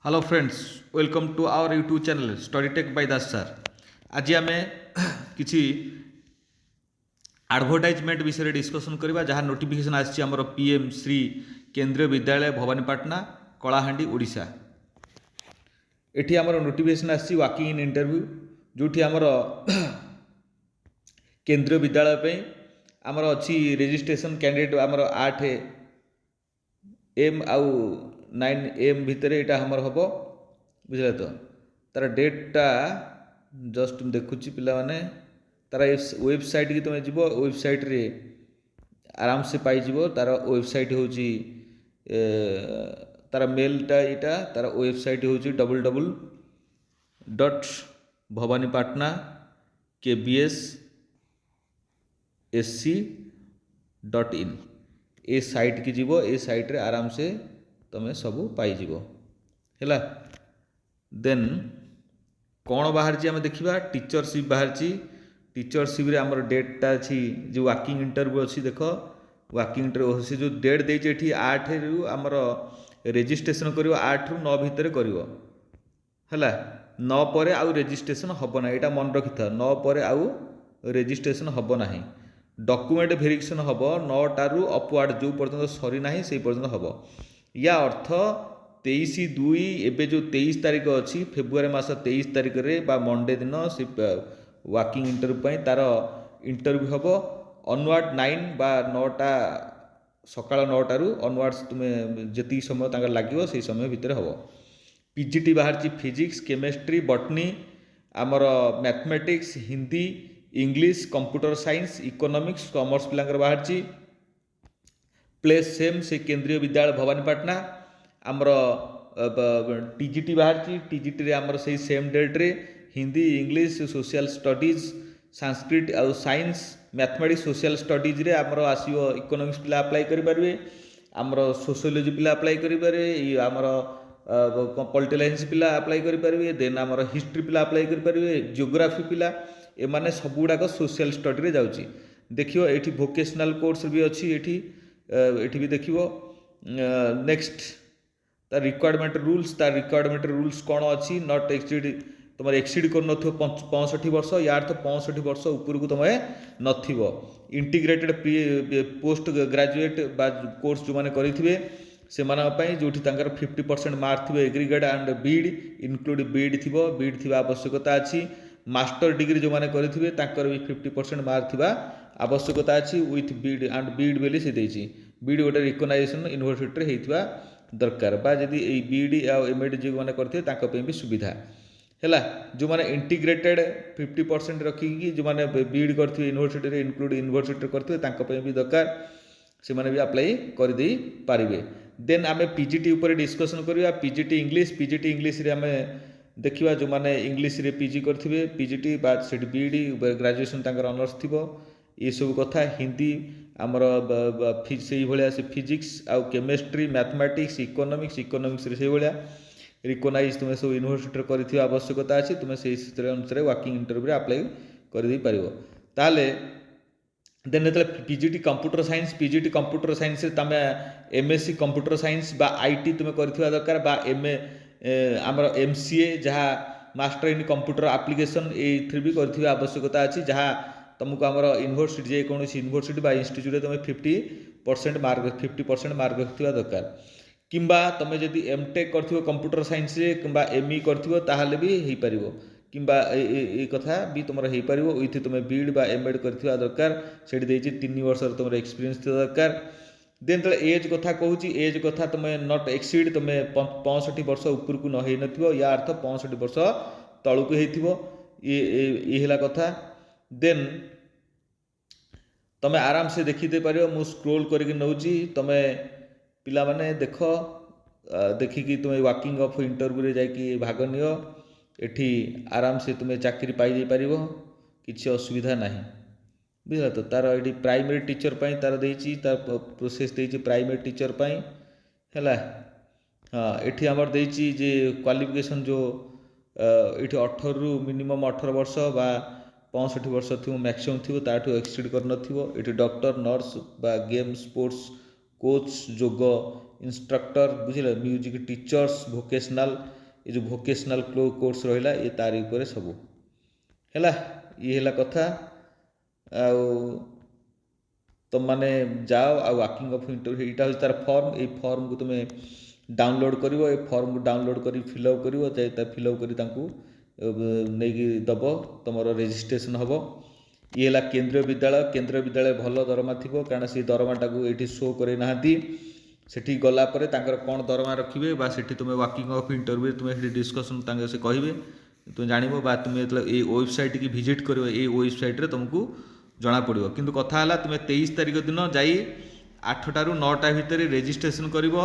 Hello friends, welcome to our YouTube channel study tech by Das sir. आज आम किसी advertisement विषय डिस्कसन करवा जहाँ नोटिफिकेशन आमर पीएम श्री केंद्रीय विद्यालय भवानीपाटना कलाहांडी ओडिशा। एठी आमर नोटिफिकेशन आसी वाकिंग इन इंटरव्यू जोठी आमर केंद्रीय विद्यालय पे आमर अच्छी रेजिस्ट्रेशन कैंडिडेट आमर 8 एम आउ 9 एम भितर यहाँ हमर हम बुझे तो तार डेटा जस्ट देखुची पिला माने तार वेबसाइट की तुम जीव वेबसाइट रे आराम से पाइज तार वेबसाइट हूँ तार मेलटा यहाँ तार वेबसाइट हूँ www.bhavanipatna.kbs.sc.in ए साइट की जीव ए साइट रे आराम से तुम सबू पाइज है। देन कौन बाहर आम देखा टीचरशिप बाहर टीचरशिप रे आमर डेटा अच्छी जो वाकिंग इंटरव्यू अच्छी देख वाकिंग इंटरव्यू से जो डेट देती 8 रु आमर रेजिस्ट्रेशन कर 8 ରୁ 9 भितर कर 9 पर आउ रेजिस्ट्रेशन हम ना यहाँ मन रखी था 9 पर आउ रेजिस्ट्रेशन हम ना डॉक्यूमेंट वेरिफिकेशन हम 9टारू अपवार्ड जो पर्यटन सरी ना से पर्यटन हम या अर्थ 23/2 एवं जो 23 तारीख अच्छी फेब्रुआरी मास 23 तारीख रे बा मंडे दिन से वाकिंग इंटरव्यू तार इंटरव्यू हम अनवार्ड 9 बा 9टा सकाल 9टारू अनवार्ड्स तुम्हें जी समय लगे से समय भितर हम पीजीटी बाहर फिजिक्स केमिस्ट्री बटनी आमर mathematics Hindi English computer science economics commerce पिलांकर बाहर प्लेस सेम से केंद्रीय विद्यालय भवानीपाटना आमर टीजीटी बाहर टीजीटी रे आमर से सेम डेट रे Hindi English social studies Sanskrit आउ साइंस मैथमेटिक्स सोशल स्टडीज रे आमर आसीओ इकोनॉमिक्स पिला अप्लाई करि परिबे आमर सोशियोलॉजी पिला अप्लाई करि परिबे आमर पॉलिटिकल साइंस पिला अप्लाई करि परिबे देन आमर हिस्ट्री पिला अप्लाई करि परिबे जियोग्राफी पिला एमाने सब गुड़ाक सोशल स्टडी रे जाउची देखियो एठी वोकेशनल कोर्स भी अच्छी एठी भी देखियो नेक्स्ट तार रिक्वायरमेंट रूल्स कौन अच्छी नॉट एक्सीड तुम एक्सीड कर 65 वर्ष यार तो 65 वर्ष उपरकू तुम नथिबो इंटीग्रेटेड पोस्ट ग्रेजुएट बा कोर्स जो मैंने करेंगे से जो 50% मार्क थी aggregate and Beed include Beed थी आवश्यकता अच्छी मास्टर डिग्री जो मैंने करेंगे भी 50% मार्क थी आवश्यकता अच्छी विथ बीड एंड बीड बोली से बीड गोटे रिकग्नाइजेशन यूनिवर्सिटी होता दरकार बा जदि बीड आ एमएड जो मैंने करते भी सुविधा है जो मैंने इंटीग्रेटेड 50% रखिकी जो मैंने बीड करते यूनिवर्सिटी इनक्लूड यूनिवर्सिटी करते भी दरकार से मैंने भी अप्लाई कर दे पारे। देन आम पीजीटी ऊपर डिस्कसन करवा पीजीटी इंग्लीश रे आम देखा जो मैंने इंग्लीश रे पीजी करते पीजीटी बाद से बीडी ग्रेजुएशन ऑनर्स थी ये सब कथा हिंदी आमर से भाया से फिजिक्स आउ केमिस्ट्री मैथमेटिक्स इकोनॉमिक्स से भाया रिकग्नाइज तुम्हें सब यूनिवर्सिटी कर आवश्यकता अच्छी तुम्हें से अनुसार वाकिंग इंटरव्यू अप्लाई कर ताले देन जो पीजीटी कंप्यूटर साइंस तुम एमएससी कंप्यूटर साइंस बा आईटी तुम्हें कर दरकार बा एमए आमर एमसीए जहाँ मास्टर इन कंप्यूटर एप्लिकेशन ये भी कर आवश्यकता अच्छी जहाँ तुमको आमर यूनिवर्सिटी जेकोसी यूनिवर्सिटी बा इंस्टीट्यूट तुम 50% मार्क रखा दरकार किंबा तुम जदि एमटेक कर कंप्यूटर साइंस किंबा एमई कर भी हो पार किंबा ये कथा भी तुम हो पार विथ तुम बीड बा एमएड कर दरकार से 3 वर्ष तुम एक्सपीरियंस दरकार। देन तो एज कथा कहूँ एज कथा तुम नॉट एक्सीड तुम 65 वर्ष उपरकू न या अर्थ 65 वर्ष तलू हो ये कथा। देन तुम आराम से देखीदे पार मु स्क्रोल करके नौची तुम पिला माने देख देखिकी तुम वाकिंग ऑफ इंटरव्यू रे जाकि भाग नियो एठी आराम से तुम्हें चाकरी पाई पार किसी असुविधा नहीं बुझल तो तार ये प्राइमरी टीचर पाई तार देची तार प्रोसेस देची प्राइमरी टीचर पाई है हाँ एठी आमर देची जे क्वालिफिकेशन जो ये 18 रु मिनिमम 18 वर्ष बा 65 वर्ष थी मैक्सिमम थी ताठू एक्सीड कर ये डॉक्टर नर्स बा गेम स्पोर्ट्स କୋଚ୍ ଯୋଗ ଇନଷ୍ଟ୍ରକ୍ଟର ବୁଝିଲେ, ମ୍ୟୁଜିକ୍ ଟିଚର୍ସ, ଭୋକେସନାଲ୍ ଏ ଯେଉଁ ଭୋକେସନାଲ୍ କୋର୍ସ ରହିଲା ଏ ତାରି ଉପରେ ସବୁ ହେଲା। ଇଏ ହେଲା କଥା। ଆଉ ତୁମମାନେ ଯାଅ ଆଉ ୱାର୍କିଂ ଅଫ୍ ଇଣ୍ଟରଭ୍ୟୁ ଏଇଟା ହେଉଛି ତା'ର ଫର୍ମ। ଏଇ ଫର୍ମକୁ ତୁମେ ଡାଉନଲୋଡ଼ କରିବ। ଏ ଫର୍ମକୁ ଡାଉନଲୋଡ଼ କରି ଫିଲ୍ଅପ୍ କରିବ, ଫିଲ୍ଅପ୍ କରି ତାଙ୍କୁ ନେଇକି ଦେବ, ତୁମର ରେଜିଷ୍ଟ୍ରେସନ୍ ହେବ। ଇଏ ହେଲା କେନ୍ଦ୍ରୀୟ ବିଦ୍ୟାଳୟ। କେନ୍ଦ୍ରୀୟ ବିଦ୍ୟାଳୟ ଭଲ ଦରମା ଥିବ, କାରଣ ସେ ଦରମାଟାକୁ ଏଇଠି ଶୋ କରେଇ ନାହାନ୍ତି। ସେଠି ଗଲା ପରେ ତାଙ୍କର କ'ଣ ଦରମା ରଖିବେ ବା ସେଠି ତୁମେ ୱାର୍କିଂ ଅଫ୍ ଇଣ୍ଟରଭ୍ୟୁ ତୁମେ ସେଠି ଡିସ୍କସନ୍ ତାଙ୍କ ସେ କହିବେ, ତୁମେ ଜାଣିବ। ବା ତୁମେ ଯେତେବେଳେ ଏଇ ୱେବସାଇଟ୍କି ଭିଜିଟ୍ କରିବ, ଏଇ ୱେବସାଇଟ୍ରେ ତୁମକୁ ଜଣାପଡ଼ିବ। କିନ୍ତୁ କଥା ହେଲା ତୁମେ 23 ତାରିଖ ଦିନ ଯାଇ 8ଟାରୁ 9ଟା ଭିତରେ ରେଜିଷ୍ଟ୍ରେସନ୍ କରିବ।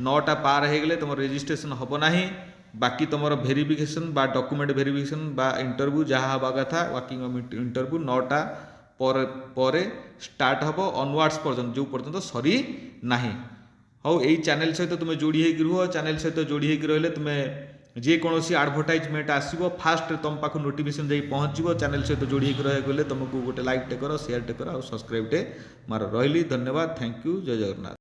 9ଟା ପାର ହୋଇଗଲେ ତୁମର ରେଜିଷ୍ଟ୍ରେସନ୍ ହେବ ନାହିଁ। ବାକି ତୁମର ଭେରିଫିକେସନ୍ ବା ଡକୁମେଣ୍ଟ ଭେରିଫିକେସନ୍ ବା ଇଣ୍ଟରଭ୍ୟୁ ଯାହା ହେବା କଥା ୱାର୍କିଂ ଅଫ୍ ଇଣ୍ଟରଭ୍ୟୁ 9ଟା ପରେ ଷ୍ଟାର୍ଟ ହେବ ଅନୱାର୍ଡ଼ସ୍ ପର୍ଯ୍ୟନ୍ତ, ଯେଉଁ ପର୍ଯ୍ୟନ୍ତ ସରି ନାହିଁ। ହଉ, ଏଇ ଚ୍ୟାନେଲ୍ ସହିତ ତୁମେ ଯୋଡ଼ି ହେଇକି ରୁହ। ଚ୍ୟାନେଲ୍ ସହିତ ଯୋଡ଼ି ହେଇକି ରହିଲେ ତୁମେ ଯେକୌଣସି ଆଡ଼ଭର୍ଟାଇଜମେଣ୍ଟ ଆସିବ ଫାଷ୍ଟରେ ତୁମ ପାଖକୁ ନୋଟିଫିକେସନ୍ ଯାଇ ପହଞ୍ଚିବ। ଚ୍ୟାନେଲ୍ ସହିତ ଯୋଡ଼ି ହେଇକି ରହିବାକୁ ହେଲେ ତୁମକୁ ଗୋଟେ ଲାଇକ୍ଟେ କର, ସେୟାରଟେ କର ଆଉ ସବସ୍କ୍ରାଇବ୍ଟେ ମାର। ରହିଲି, ଧନ୍ୟବାଦ, ଥ୍ୟାଙ୍କ ୟୁ, ଜୟ ଜଗନ୍ନାଥ।